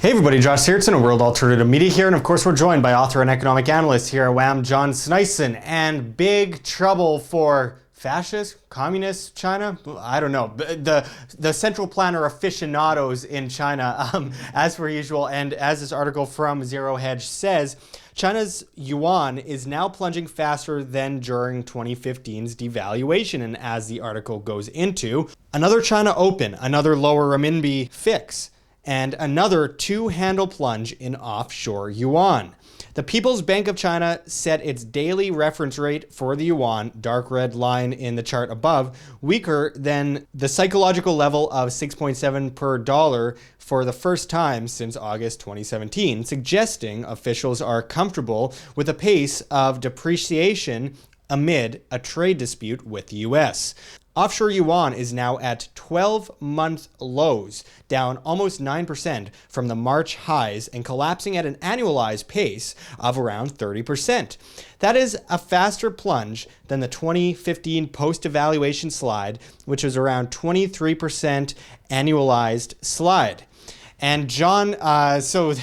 Hey everybody, Josh Sigurdson of World Alternative Media here, and of course we're joined by author and economic analyst here at WAM, John Sneisen, and big trouble for fascist, communist China? I don't know. The central planner aficionados in China, as per usual, and as this article from Zero Hedge says, China's yuan is now plunging faster than during 2015's devaluation, and as the article goes into, another China Open, another lower renminbi fix, and another two-handle plunge in offshore yuan. The People's Bank of China set its daily reference rate for the yuan, dark red line in the chart above, weaker than the psychological level of 6.7 per dollar for the first time since August 2017, suggesting officials are comfortable with the pace of depreciation amid a trade dispute with the US. Offshore yuan is now at 12-month lows, down almost 9% from the March highs and collapsing at an annualized pace of around 30%. That is a faster plunge than the 2015 post-devaluation slide, which was around 23% annualized slide. And John, so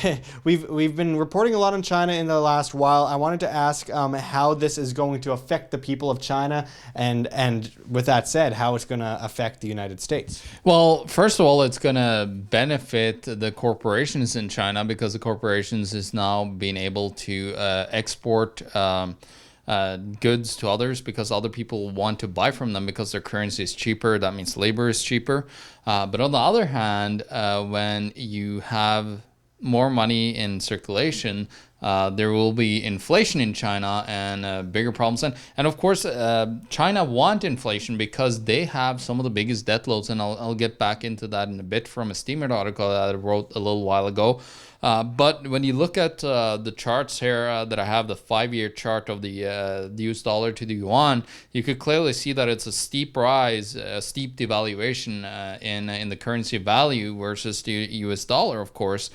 we've been reporting a lot on China in the last while. I wanted to ask how this is going to affect the people of China, and with that said, how it's going to affect the United States. Well, first of all, it's going to benefit the corporations in China because the corporations is now being able to export goods to others because other people want to buy from them because their currency is cheaper. That means labor is cheaper. But on the other hand, when you have more money in circulation, there will be inflation in China and bigger problems. And of course, China want inflation because they have some of the biggest debt loads. And I'll get back into that in a bit from a Steemit article that I wrote a little while ago. But when you look at the charts here that I have, the 5-year chart of the US dollar to the yuan, you could clearly see that it's a steep rise, a steep devaluation in the currency value versus the US dollar, of course.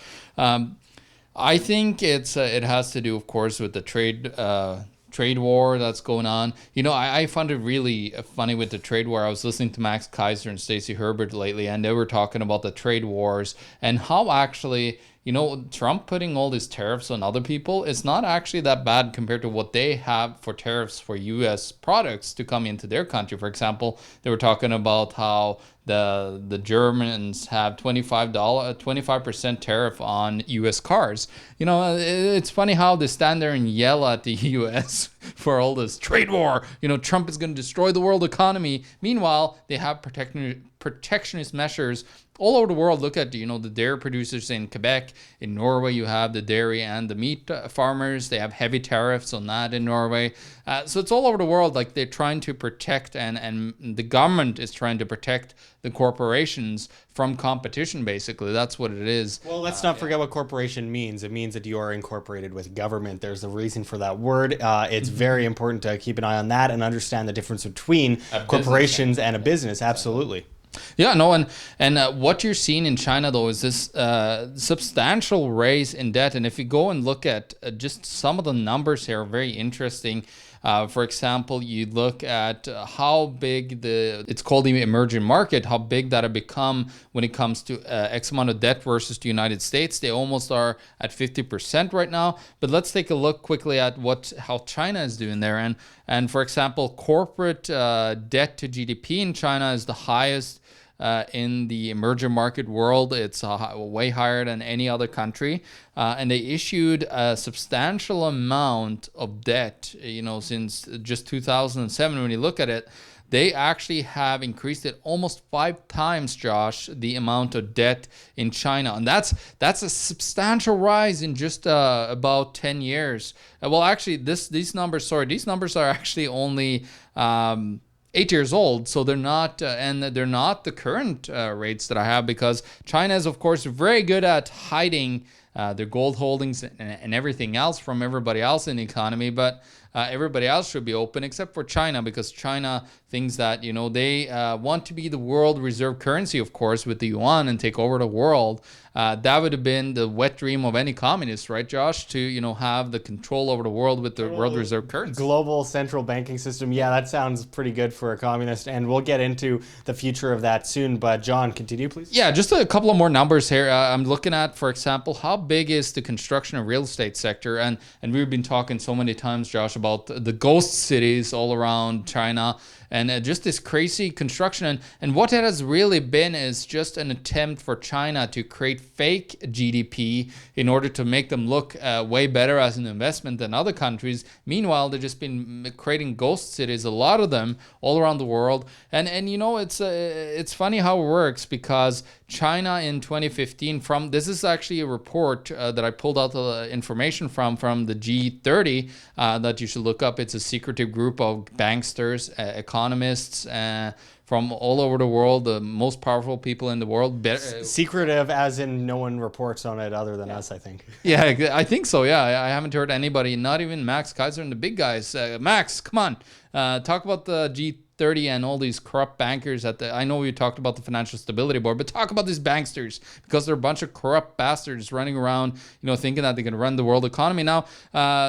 I think it has to do, of course, with the trade war that's going on. You know, I found it really funny with the trade war. I was listening to Max Kaiser and Stacey Herbert lately, and they were talking about the trade wars and how actually, you know, Trump putting all these tariffs on other people, it's not actually that bad compared to what they have for tariffs for U.S. products to come into their country. For example, they were talking about how the Germans have 25% tariff on U.S. cars. You know, it's funny how they stand there and yell at the U.S. for all this trade war. You know, Trump is going to destroy the world economy. Meanwhile, they have protectionist measures all over the world. Look at, you know, the dairy producers in Quebec. In Norway, you have the dairy and the meat farmers. They have heavy tariffs on that in Norway. So it's all over the world. Like, they're trying to protect, and the government is trying to protect the corporations from competition, basically. That's what it is. Well, let's not forget what corporation means. It means that you are incorporated with government. There's a reason for that word. It's very important to keep an eye on that and understand the difference between corporations and a business. Absolutely. Yeah, no, and what you're seeing in China, though, is this substantial raise in debt. And if you go and look at just some of the numbers here, are very interesting. For example, you look at how big it's called the emerging market, how big that have become when it comes to X amount of debt versus the United States. They almost are at 50% right now. But let's take a look quickly at how China is doing there. And for example, corporate debt to GDP in China is the highest in the emerging market world. It's way higher than any other country. And they issued a substantial amount of debt, you know, since just 2007. When you look at it, they actually have increased it almost 5 times, Josh, the amount of debt in China. And that's a substantial rise in just about 10 years. Well, actually, these numbers are actually only 8 years old, so they're not, and they're not the current rates that I have, because China is, of course, very good at hiding their gold holdings and everything else from everybody else in the economy. But everybody else should be open except for China, because China thinks that, they want to be the world reserve currency, of course, with the yuan and take over the world. That would have been the wet dream of any communist, right, Josh? To, have the control over the world with the world reserve currency. Global central banking system. Yeah, that sounds pretty good for a communist. And we'll get into the future of that soon. But John, continue, please. Yeah, just a couple of more numbers here. I'm looking at, for example, how big is the construction and real estate sector? And we've been talking so many times, Josh, about the ghost cities all around China, and just this crazy construction. And what it has really been is just an attempt for China to create fake GDP in order to make them look way better as an investment than other countries. Meanwhile, they've just been creating ghost cities, a lot of them all around the world. And it's funny how it works, because China in 2015, this is actually a report that I pulled out the information from the G30 that you should look up. It's a secretive group of banksters, economists from all over the world, the most powerful people in the world. Secretive as in no one reports on it other than us, I think. Yeah, I think so. Yeah, I haven't heard anybody, not even Max Kaiser and the big guys. Max, come on, talk about the G30 and all these corrupt bankers I know we talked about the Financial Stability Board, but talk about these banksters, because they're a bunch of corrupt bastards running around, thinking that they can run the world economy. Now,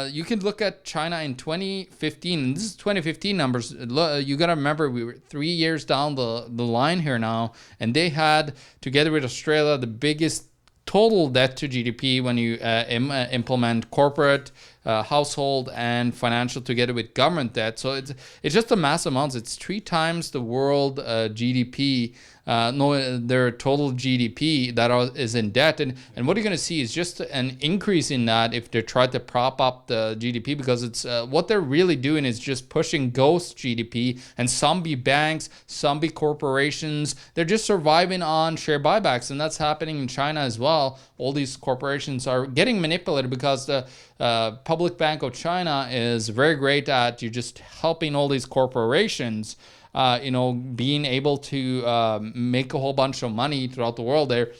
you can look at China in 2015, and this is 2015 numbers. You got to remember, we were 3 years down the line here now, and they had, together with Australia, the biggest total debt to GDP when you implement corporate, household, and financial together with government debt. So it's just a massive amount. It's 3 times the world GDP. Their total GDP that is in debt, and what you're going to see is just an increase in that if they try to prop up the GDP, because it's what they're really doing is just pushing ghost GDP and zombie banks, zombie corporations. They're just surviving on share buybacks, and that's happening in China as well. All these corporations are getting manipulated because the Public Bank of China is very great at just helping all these corporations being able to make a whole bunch of money throughout the world. They're,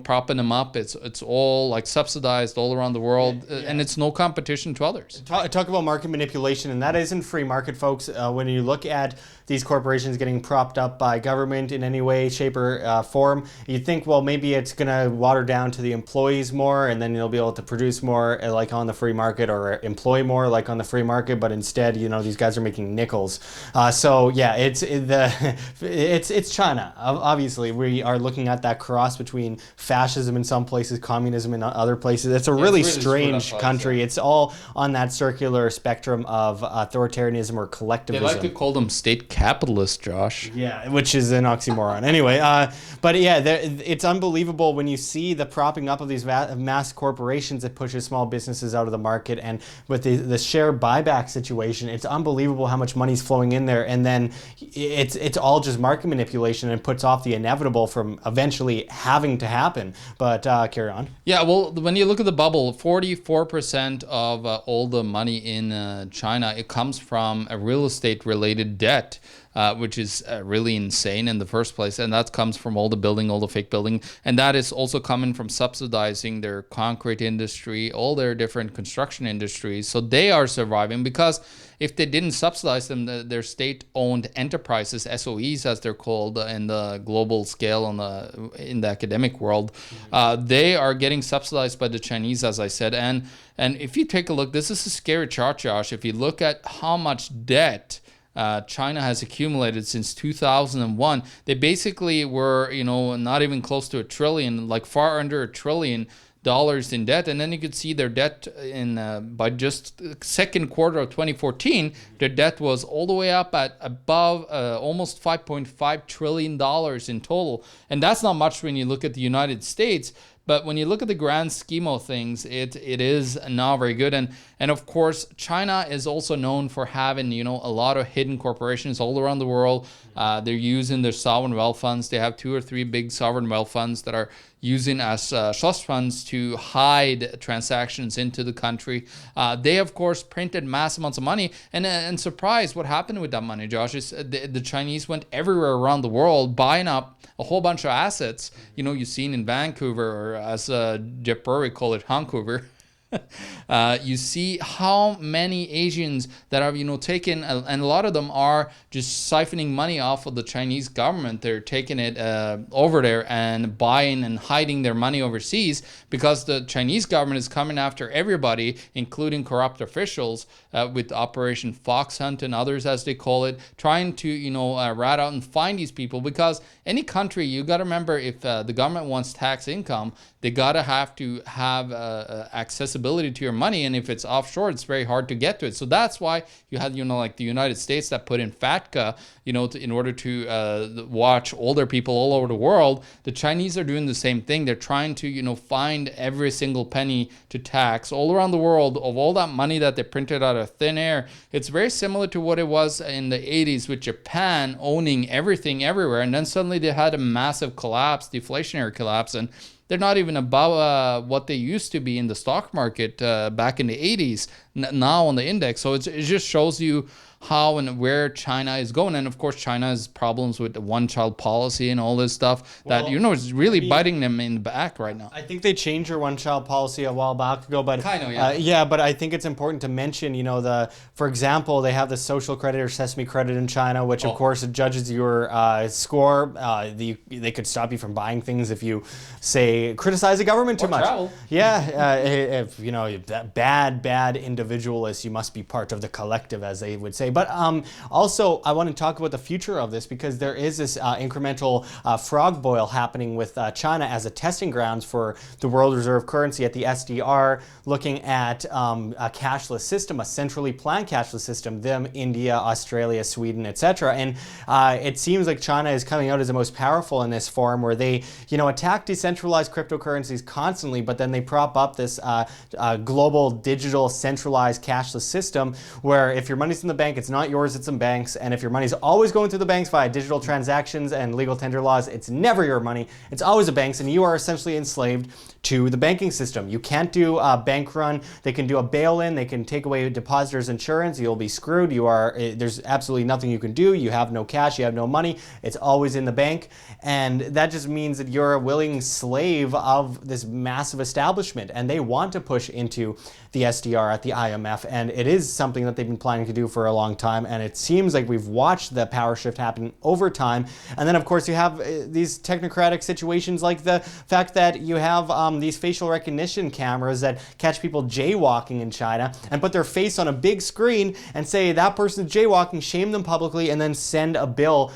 propping them up. It's all like subsidized all around the world, and it's no competition to others. Talk about market manipulation, and that isn't free market, folks. When you look at these corporations getting propped up by government in any way, shape, or form, you think, well, maybe it's going to water down to the employees more, and then you'll be able to produce more like on the free market, or employ more like on the free market. But instead, these guys are making nickels. So yeah, it's China. Obviously, we are looking at that cross between fascism in some places, communism in other places. It's a really strange country. Yeah. It's all on that circular spectrum of authoritarianism or collectivism. They like to call them state capitalists, Josh. Yeah, which is an oxymoron. Anyway, but yeah, it's unbelievable when you see the propping up of these mass corporations that pushes small businesses out of the market, and with the share buyback situation, it's unbelievable how much money's flowing in there, and then it's all just market manipulation, and puts off the inevitable from eventually having to happen. But carry on. Yeah, well, when you look at the bubble, 44% of all the money in China, it comes from a real estate related debt. Which is really insane in the first place. And that comes from all the fake building. And that is also coming from subsidizing their concrete industry, all their different construction industries. So they are surviving, because if they didn't subsidize them, their state-owned enterprises, SOEs as they're called in the global scale in the academic world, they are getting subsidized by the Chinese, as I said. And if you take a look, this is a scary chart, Josh. If you look at how much debt China has accumulated since 2001. They basically were, not even close to $1 trillion, like far under $1 trillion in debt. And then you could see their debt by just second quarter of 2014, their debt was all the way up at above almost $5.5 trillion in total. And that's not much when you look at the United States. But when you look at the grand scheme of things, it is not very good. And of course, China is also known for having, a lot of hidden corporations all around the world. They're using their sovereign wealth funds. They have 2 or 3 big sovereign wealth funds that are using as trust funds to hide transactions into the country. They, of course, printed mass amounts of money. And surprise, what happened with that money, Josh, is the Chinese went everywhere around the world buying up a whole bunch of assets. You've seen in Vancouver or as Jeff Burry called it, Vancouver. You see how many Asians that have, taken, and a lot of them are just siphoning money off of the Chinese government. They're taking it over there and buying and hiding their money overseas because the Chinese government is coming after everybody, including corrupt officials, with Operation Fox Hunt and others, as they call it, trying to, rat out and find these people. Because any country, you got to remember, if the government wants tax income, they got to have accessibility to your money. And if it's offshore, it's very hard to get to it. So that's why you had, like the United States that put in FATCA, in order to watch older people all over the world. The Chinese are doing the same thing. They're trying to, find every single penny to tax all around the world of all that money that they printed out of thin air. It's very similar to what it was in the 80s with Japan owning everything everywhere. And then suddenly they had a massive collapse, deflationary collapse. And they're not even above what they used to be in the stock market back in the 80s, now on the index. So it just shows you how and where China is going. And of course, China has problems with the one-child policy and all this stuff that, is really biting them in the back right now. I think they changed their one-child policy a while back ago, but I know, but I think it's important to mention, for example, they have the social credit or sesame credit in China, which of course judges your score. They could stop you from buying things if you, say, criticize the government too much. Travel. Yeah, if bad individualist, you must be part of the collective, as they would say. But also, I want to talk about the future of this, because there is this incremental frog boil happening with China as a testing grounds for the world reserve currency at the SDR, looking at a cashless system, a centrally planned cashless system, them, India, Australia, Sweden, etc. And it seems like China is coming out as the most powerful in this forum, where they, attack decentralized cryptocurrencies constantly, but then they prop up this global, digital, centralized cashless system, where if your money's in the bank, it's not yours, it's in banks. And if your money's always going through the banks via digital transactions and legal tender laws, it's never your money. It's always a bank's, and you are essentially enslaved to the banking system. You can't do a bank run. They can do a bail-in. They can take away depositors' insurance. You'll be screwed. There's absolutely nothing you can do. You have no cash. You have no money. It's always in the bank. And that just means that you're a willing slave of this massive establishment. And they want to push into the SDR at the IMF. And it is something that they've been planning to do for a long time. And it seems like we've watched the power shift happen over time. And then, of course, you have these technocratic situations, like the fact that you have these facial recognition cameras that catch people jaywalking in China and put their face on a big screen and say that person's jaywalking, shame them publicly, and then send a bill,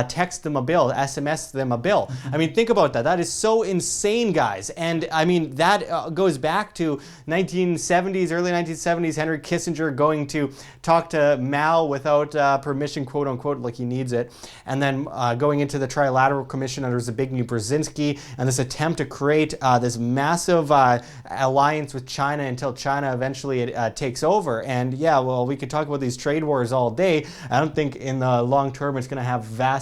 text them a bill, SMS them a bill. I mean, think about that. That is so insane, guys. And I mean, that goes back to 1970s, early 1970s, Henry Kissinger going to talk to Mao without permission, quote unquote, like he needs it. And then going into the Trilateral Commission under Zbigniew Brzezinski, and this attempt to create this massive alliance with China until China eventually takes over. And yeah, well, we could talk about these trade wars all day. I don't think in the long term it's going to have vast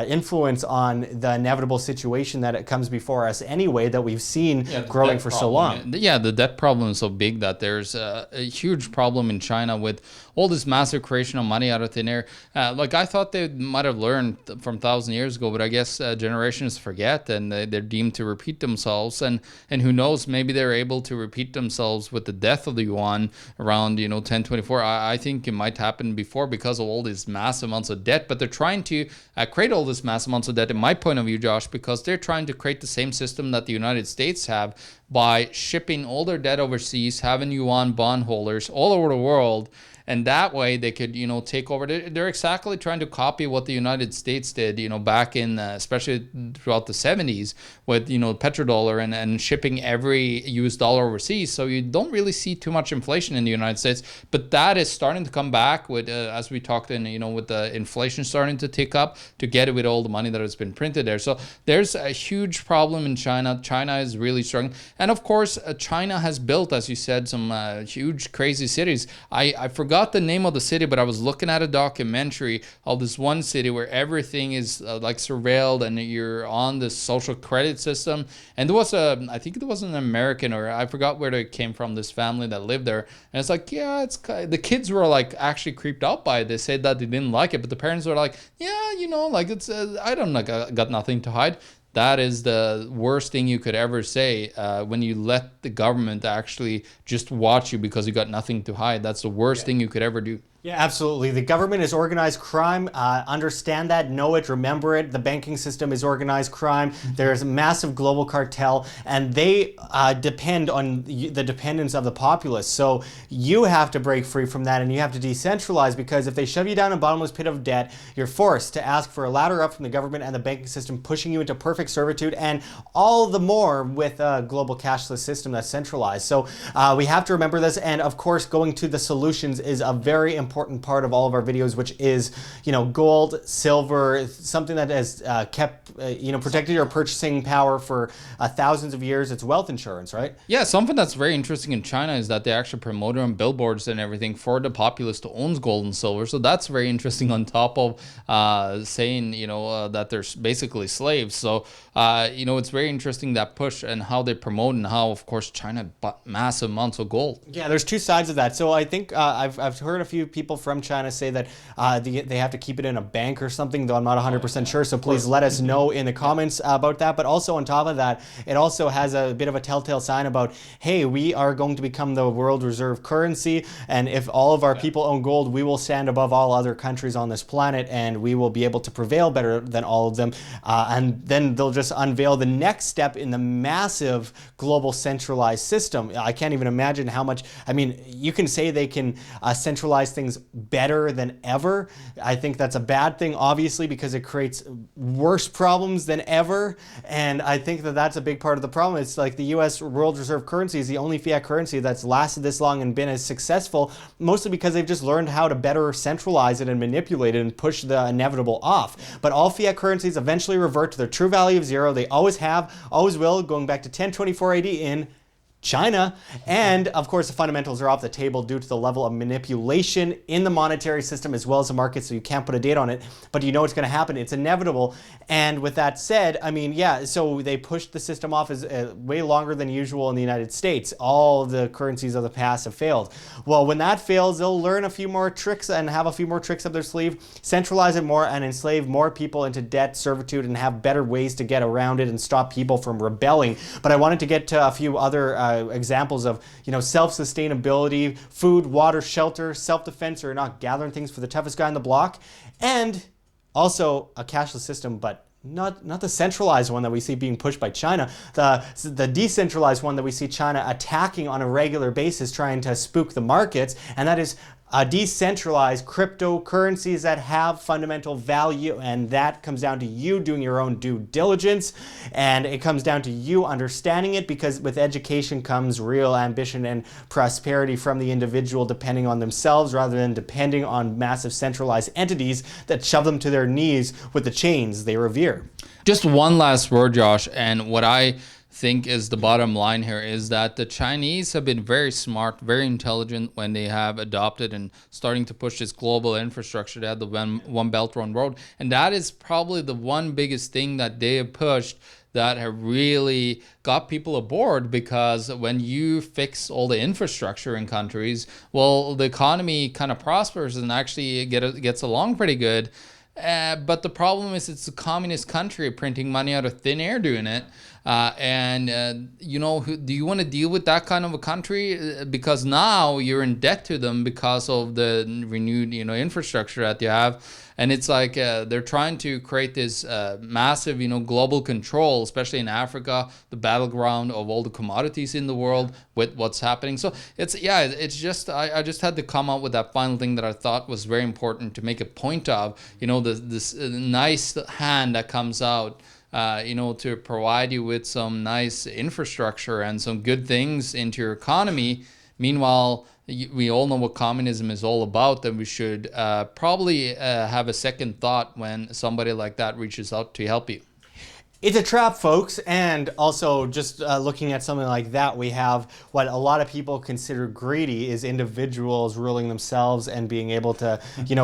influence on the inevitable situation that it comes before us anyway, that we've seen growing for so long. Yeah, the debt problem is so big that there's a huge problem in China with all this massive creation of money out of thin air. Like I thought they might have learned from 1,000 years ago, but I guess generations forget, and they're deemed to repeat themselves. And who knows, maybe they're able to repeat themselves with the death of the yuan around 1024. I think it might happen before because of all these massive amounts of debt. But they're trying to create all this massive amounts of debt, in my point of view, Josh, because they're trying to create the same system that the United States have by shipping all their debt overseas, having yuan bondholders all over the world. And that way they could, take over. They're exactly trying to copy what the United States did, back in, especially throughout the 70s with, petrodollar and shipping every US dollar overseas. So you don't really see too much inflation in the United States. But that is starting to come back with, as we talked in, with the inflation starting to tick up together with all the money that has been printed there. So there's a huge problem in China. China is really struggling. And of course, China has built, as you said, some huge, crazy cities. I forgot the name of the city, but I was looking at a documentary of this one city where everything is like surveilled and you're on this social credit system. And there was I think it was an American, or I forgot where it came from, this family that lived there. And it's like, yeah, the kids were like actually creeped out by it. They said that they didn't like it, but the parents were like, yeah, like it's, I don't know, got nothing to hide. that is the worst thing you could ever say. When you let the government actually just watch you because you got nothing to hide, that's the worst thing you could ever do. Yeah, absolutely. The government is organized crime. Understand that, know it, remember it. The banking system is organized crime. There's a massive global cartel, and they depend on the dependence of the populace. So you have to break free from that, and you have to decentralize, because if they shove you down a bottomless pit of debt, you're forced to ask for a ladder up from the government and the banking system, pushing you into perfect servitude, and all the more with a global cashless system that's centralized. So we have to remember this, and of course, going to the solutions is a very important part of all of our videos, which is, gold, silver, something that has kept, protected your purchasing power for thousands of years. It's wealth insurance, right? Yeah, something that's very interesting in China is that they actually promote it on billboards and everything for the populace to own gold and silver. So that's very interesting, on top of saying, that they're basically slaves. So, it's very interesting, that push and how they promote, and how, of course, China bought massive amounts of gold. Yeah, there's two sides of that. So I think I've heard a few people from China say that they have to keep it in a bank or something, though I'm not 100% sure. So please let us know in the comments about that. But also on top of that, it also has a bit of a telltale sign about, hey, we are going to become the world reserve currency. And if all of our people own gold, we will stand above all other countries on this planet, and we will be able to prevail better than all of them. And then they'll just unveil the next step in the massive global centralized system. I can't even imagine how much. I mean, you can say they can centralize things better than ever. I think that's a bad thing, obviously, because it creates worse problems than ever. And I think that that's a big part of the problem. It's like the US world reserve currency is the only fiat currency that's lasted this long and been as successful, mostly because they've just learned how to better centralize it and manipulate it and push the inevitable off. But all fiat currencies eventually revert to their true value of zero. They always have, always will, going back to 1024 AD in China. And of course, the fundamentals are off the table due to the level of manipulation in the monetary system as well as the market, so you can't put a date on it, but you know it's going to happen. It's inevitable. And with that said, I mean, yeah, so they pushed the system off as way longer than usual in the United States. All the currencies of the past have failed. Well, when that fails, they'll learn a few more tricks and have a few more tricks up their sleeve, centralize it more, and enslave more people into debt, servitude, and have better ways to get around it and stop people from rebelling. But I wanted to get to a few other examples of, self-sustainability, food, water, shelter, self-defense, or not gathering things for the toughest guy on the block, and also a cashless system, but not the centralized one that we see being pushed by China, the decentralized one that we see China attacking on a regular basis, trying to spook the markets, and that is decentralized cryptocurrencies that have fundamental value. And that comes down to you doing your own due diligence, and it comes down to you understanding it, because with education comes real ambition and prosperity from the individual, depending on themselves rather than depending on massive centralized entities that shove them to their knees with the chains they revere. Just one last word, Josh, and what I think is the bottom line here is that the Chinese have been very smart, very intelligent when they have adopted and starting to push this global infrastructure. They had the One Belt, One Road, and that is probably the one biggest thing that they have pushed that have really got people aboard, because when you fix all the infrastructure in countries, well, the economy kind of prospers and actually gets along pretty good. But the problem is it's a communist country printing money out of thin air doing it. Do you want to deal with that kind of a country? Because now you're in debt to them because of the renewed, infrastructure that you have. And it's like they're trying to create this massive, global control, especially in Africa, the battleground of all the commodities in the world with what's happening. So it's just, I just had to come up with that final thing that I thought was very important to make a point of, this nice hand that comes out, to provide you with some nice infrastructure and some good things into your economy. Meanwhile, we all know what communism is all about, and we should probably have a second thought when somebody like that reaches out to help you. It's a trap, folks, and also just looking at something like that, we have what a lot of people consider greedy is individuals ruling themselves and being able to,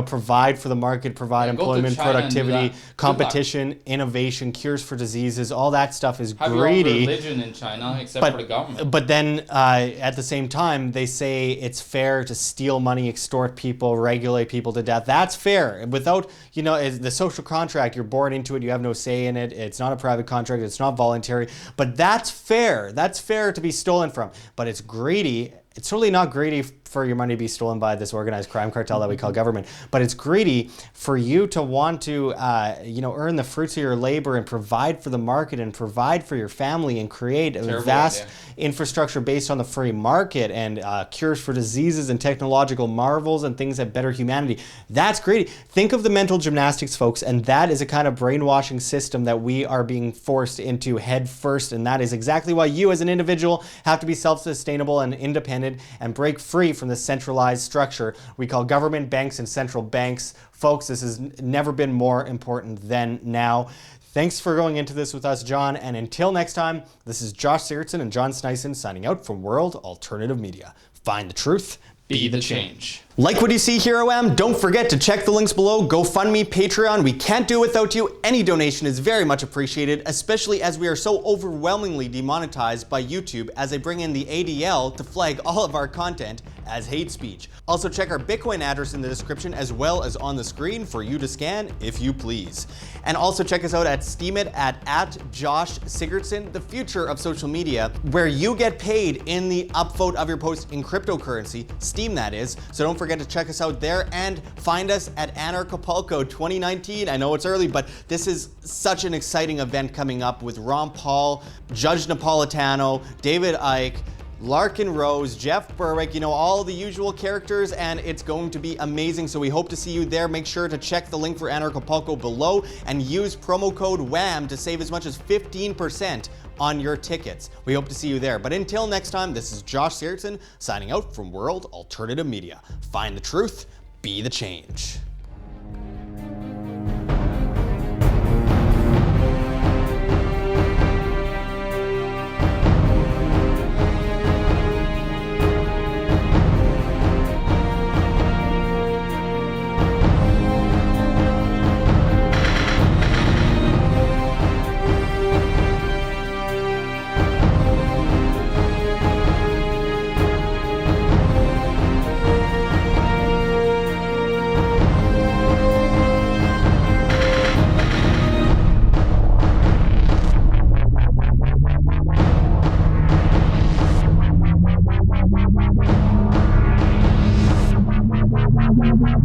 provide for the market, provide employment, productivity, competition, innovation, cures for diseases. All that stuff is greedy. Have religion in China, except for the government. But then at the same time, they say it's fair to steal money, extort people, regulate people to death. That's fair. Without, the social contract, you're born into it. You have no say in it. It's not a private contract. It's not voluntary, but that's fair. That's fair to be stolen from, but it's greedy. It's totally not greedy for your money to be stolen by this organized crime cartel that we call government, but it's greedy for you to want to, earn the fruits of your labor and provide for the market and provide for your family and create a vast infrastructure based on the free market and cures for diseases and technological marvels and things that better humanity. That's greedy. Think of the mental gymnastics, folks, and that is a kind of brainwashing system that we are being forced into head first, and that is exactly why you as an individual have to be self-sustainable and independent and break free from the centralized structure we call government, banks, and central banks. Folks, this has never been more important than now. Thanks for going into this with us, John. And until next time, this is Josh Sigurdson and John Sneisen signing out from World Alternative Media. Find the truth, be the change. Like what you see here, OM? Don't forget to check the links below. GoFundMe, Patreon. We can't do it without you. Any donation is very much appreciated, especially as we are so overwhelmingly demonetized by YouTube as they bring in the ADL to flag all of our content as hate speech. Also check our Bitcoin address in the description as well as on the screen for you to scan if you please. And also check us out at Steemit at Josh Sigurdson, the future of social media, where you get paid in the upvote of your post in cryptocurrency, Steem that is. So don't forget to check us out there and find us at Anarchapulco 2019. I know it's early, but this is such an exciting event coming up with Ron Paul, Judge Napolitano, David Icke, Larkin Rose, Jeff Berwick, all the usual characters, and it's going to be amazing. So we hope to see you there. Make sure to check the link for Anarchapulco below and use promo code WHAM to save as much as 15% on your tickets. We hope to see you there. But until next time, this is Josh Sigurdson signing out from World Alternative Media. Find the truth, be the change.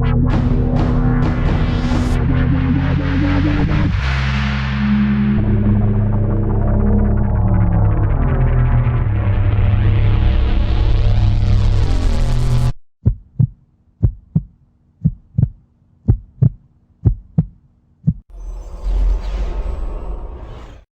Thank you.